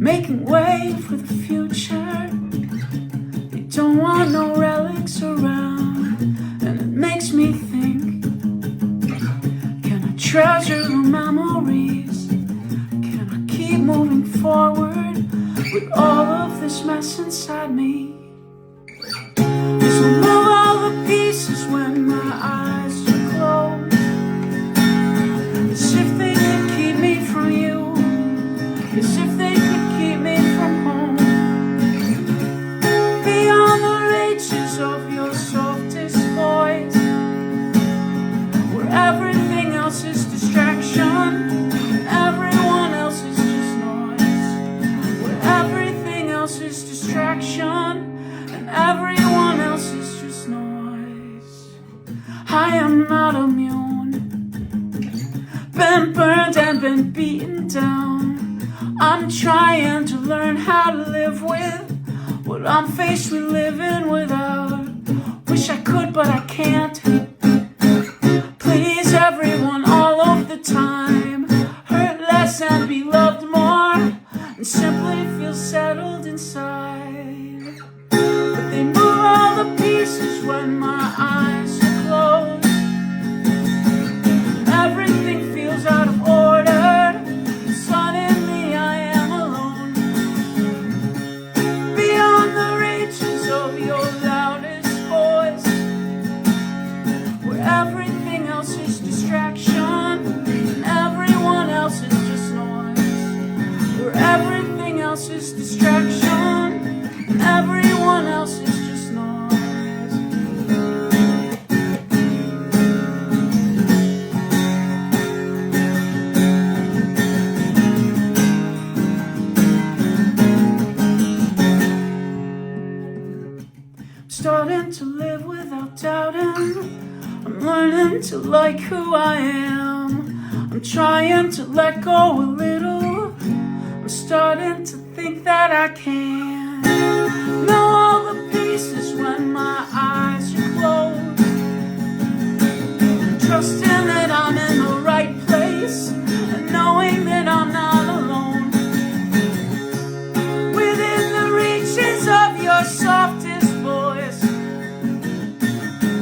making way for the future. They don't want no relics around, and it makes me think, can I treasure the memories? Can I keep moving forward with all of this mess inside me? Just remove all the pieces when my eyes are closed, as if they could keep me from you, as if they could keep me from home. Beyond the reaches of your softest voice, where everything else is distraction, everyone else is just noise. Where everything else is distraction, and everyone else is just noise. I am not immune, been burned and been beaten down. I'm trying to learn how to live with what I'm faced with living without. Wish I could, but I can't. Please everyone all of the time, hurt less and be loved more, and simply feel settled inside. But they move all the pieces when my eyes are closed. Everything feels out of order. Suddenly I am alone. Beyond the reaches of your loudest voice, where everything else is distraction, and everyone else is just noise. Where everything else is distraction, and everyone else is just noise. I'm starting to live without doubting. I'm learning to like who I am. I'm trying to let go a little. I'm starting to think that I can know all the pieces when my eyes are closed, trusting that I'm in the right place, and knowing that I'm not alone. Within the reaches of your softest voice,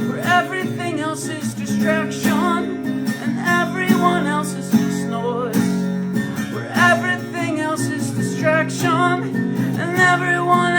where everything else is distraction, and everyone else is just noise. Where everything else is distraction, and everyone